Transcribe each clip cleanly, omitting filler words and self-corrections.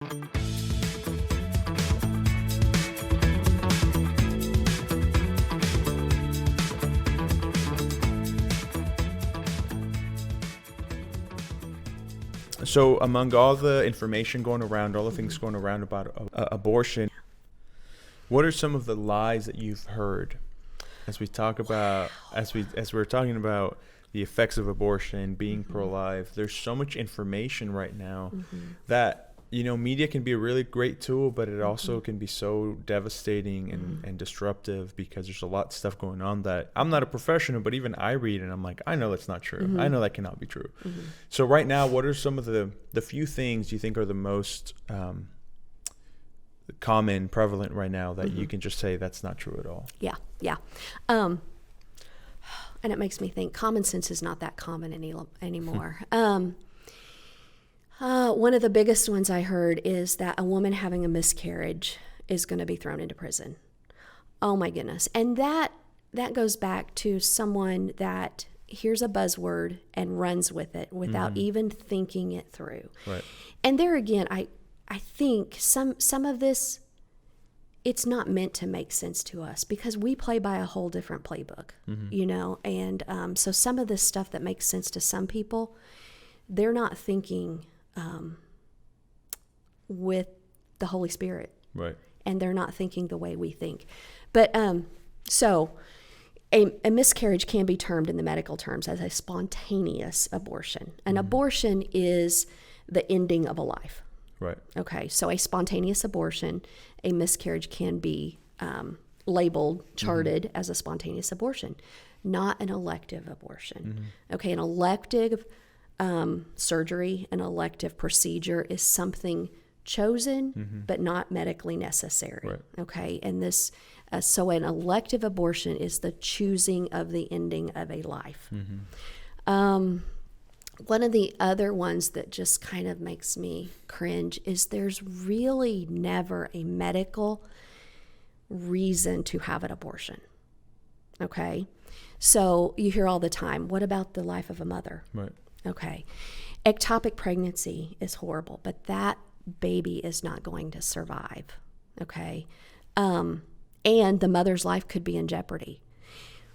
So among all the information going around, all the things going around about abortion, what are some of the lies that you've heard as we talk about, as we're talking about the effects of abortion, being pro-life? There's so much information right now that, media can be a really great tool, but it also can be so devastating and disruptive, because there's a lot of stuff going on that I'm not a professional, but even I read and I'm like, I know that's not true. I know that cannot be true. So right now, what are some of the few things you think are the most common, prevalent right now that you can just say that's not true at all? Yeah. And it makes me think common sense is not that common anymore. One of the biggest ones I heard is that a woman having a miscarriage is going to be thrown into prison. Oh my goodness. And that goes back to someone that hears a buzzword and runs with it without even thinking it through. Right. And there again, I think some of this, it's not meant to make sense to us because we play by a whole different playbook, and so some of this stuff that makes sense to some people, they're not thinking with the Holy Spirit. Right. And they're not thinking the way we think. But so a miscarriage can be termed in the medical terms as a spontaneous abortion. An abortion is the ending of a life. Right. Okay, so a spontaneous abortion, a miscarriage can be labeled, charted as a spontaneous abortion, not an elective abortion. Okay, an elective surgery, an elective procedure is something chosen but not medically necessary. Right. Okay, and this, so an elective abortion is the choosing of the ending of a life. One of the other ones that just kind of makes me cringe is there's really never a medical reason to have an abortion. Okay? So you hear all the time, what about the life of a mother? Right. Okay. Ectopic pregnancy is horrible, but that baby is not going to survive. Okay? And the mother's life could be in jeopardy.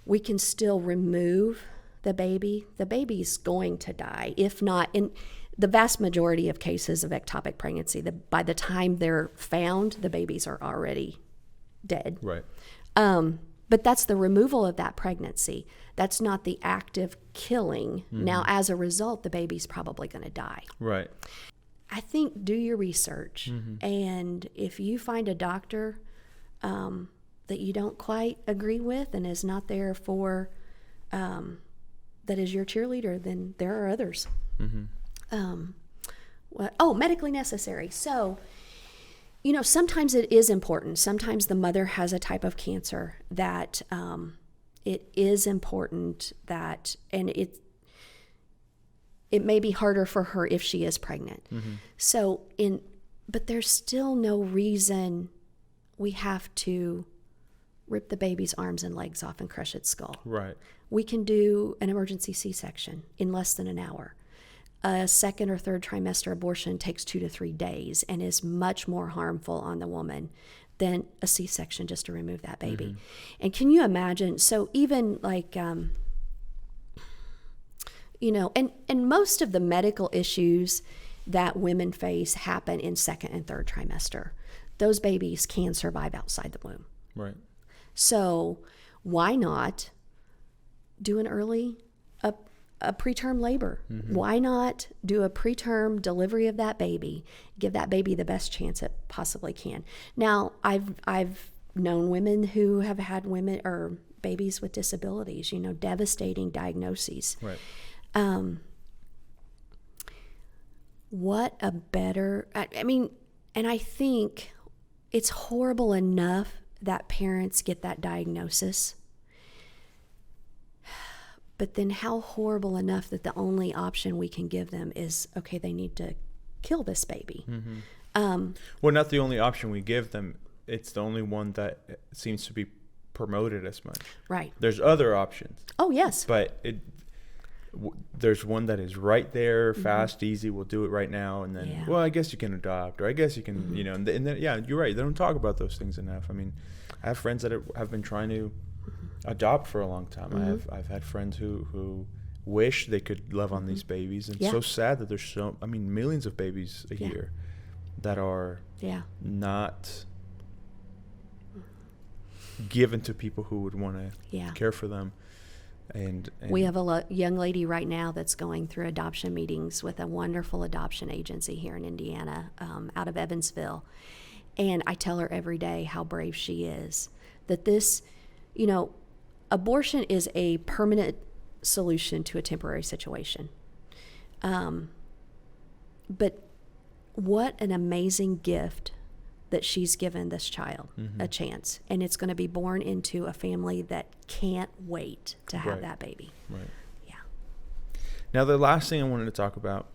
We can still remove the baby's going to die. If not, in the vast majority of cases of ectopic pregnancy, by the time they're found, the babies are already dead. Right. But that's the removal of that pregnancy. That's not the active killing. Now, as a result, the baby's probably going to die. Right. I think do your research. And if you find a doctor that you don't quite agree with and is not there for... that is your cheerleader, then there are others. Medically necessary. So, sometimes it is important. Sometimes the mother has a type of cancer that it is important that, and it may be harder for her if she is pregnant. So, but there's still no reason we have to rip the baby's arms and legs off and crush its skull. Right. We can do an emergency C-section in less than an hour. A second or third trimester abortion takes 2 to 3 days and is much more harmful on the woman than a C-section just to remove that baby. And can you imagine? So even like, and most of the medical issues that women face happen in second and third trimester. Those babies can survive outside the womb. Right. So why not do an early, a preterm labor? Why not do a preterm delivery of that baby? Give that baby the best chance it possibly can. Now, I've known women who have had women or babies with disabilities, devastating diagnoses. Right. What a better, and I think it's horrible enough that parents get that diagnosis. But then how horrible enough that the only option we can give them is, okay, they need to kill this baby. Well, not the only option we give them. It's the only one that seems to be promoted as much. Right. There's other options. Oh, yes. But there's one that is right there, fast, easy, we'll do it right now, and then, Yeah. well, I guess you can adopt, or I guess you can, and then, yeah, you're right. They don't talk about those things enough. I mean, I have friends that have been trying to adopt for a long time. I've had friends who wish they could love on these babies, and so sad that there's millions of babies a year that are not given to people who would want to care for them. And we have a young lady right now that's going through adoption meetings with a wonderful adoption agency here in Indiana, out of Evansville. And I tell her every day how brave she is, that this, abortion is a permanent solution to a temporary situation. But what an amazing gift that she's given this child a chance, and it's going to be born into a family that can't wait to have that baby. Right. Yeah. Now, the last thing I wanted to talk about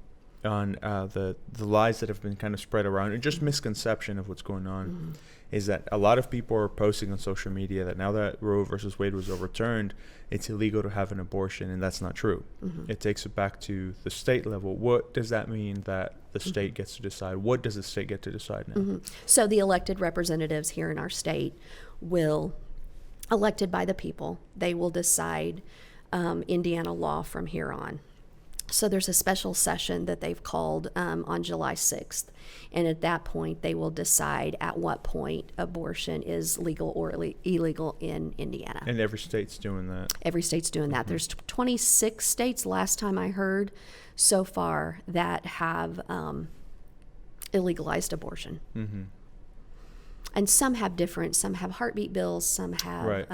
on the lies that have been kind of spread around, and just misconception of what's going on, is that a lot of people are posting on social media that now that Roe versus Wade was overturned, it's illegal to have an abortion, and that's not true. It takes it back to the state level. What does that mean that the state gets to decide? What does the state get to decide now? So the elected representatives here in our state elected by the people, they will decide Indiana law from here on. So there's a special session that they've called on July 6th. And at that point, they will decide at what point abortion is legal or illegal in Indiana. And every state's doing that. Every state's doing that. There's 26 states, last time I heard, so far that have illegalized abortion. And some have heartbeat bills, some have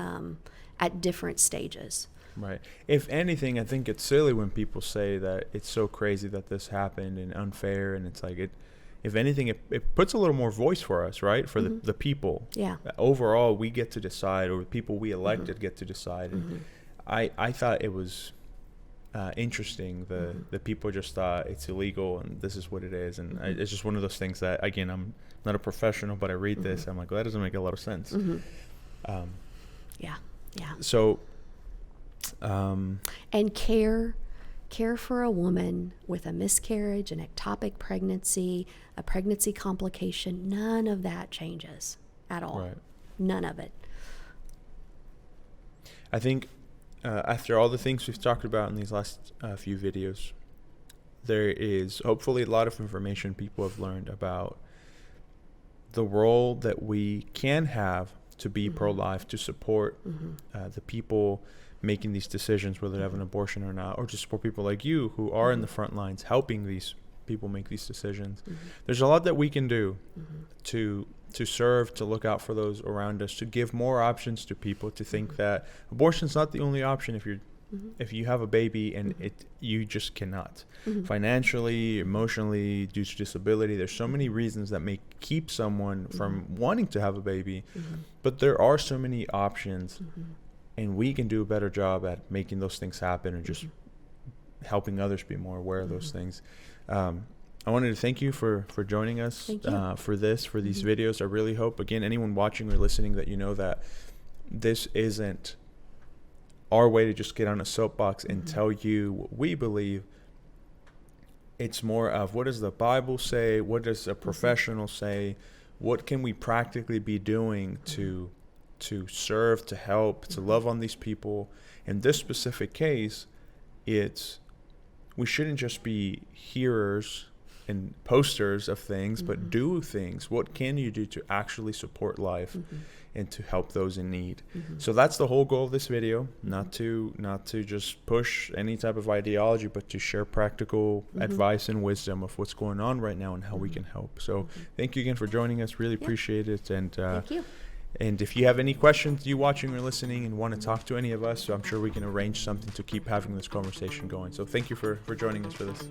at different stages. Right. If anything, I think it's silly when people say that it's so crazy that this happened and unfair, and it's like if anything, it puts a little more voice for us, right? For the people. Yeah. Overall, we get to decide, or the people we elected get to decide. And I thought it was interesting. The people just thought it's illegal and this is what it is. And it's just one of those things that, again, I'm not a professional, but I read this, I'm like, well, that doesn't make a lot of sense. Yeah. So... and care for a woman with a miscarriage, an ectopic pregnancy, a pregnancy complication, none of that changes at all. Right. None of it. I think after all the things we've talked about in these last few videos, there is hopefully a lot of information people have learned about the role that we can have to be pro-life, to support the people making these decisions, whether to have an abortion or not, or to support people like you who are in the front lines helping these people make these decisions. There's a lot that we can do to serve, to look out for those around us, to give more options to people, to think that abortion's not the only option if you have a baby and you just cannot. Financially, emotionally, due to disability, there's so many reasons that may keep someone from wanting to have a baby, but there are so many options. And we can do a better job at making those things happen and just helping others be more aware of those things. I wanted to thank you for joining us for these videos. I really hope, again, anyone watching or listening, that you know that this isn't our way to just get on a soapbox and tell you what we believe. It's more of, what does the Bible say? What does a professional say? What can we practically be doing to serve, to help, to love on these people? In this specific case, we shouldn't just be hearers and posters of things, but do things. What can you do to actually support life and to help those in need? So that's the whole goal of this video, not to just push any type of ideology, but to share practical advice and wisdom of what's going on right now and how we can help. So thank you again for joining us. Really appreciate it. And thank you. And if you have any questions, you watching or listening, and want to talk to any of us, I'm sure we can arrange something to keep having this conversation going. So thank you for joining us for this.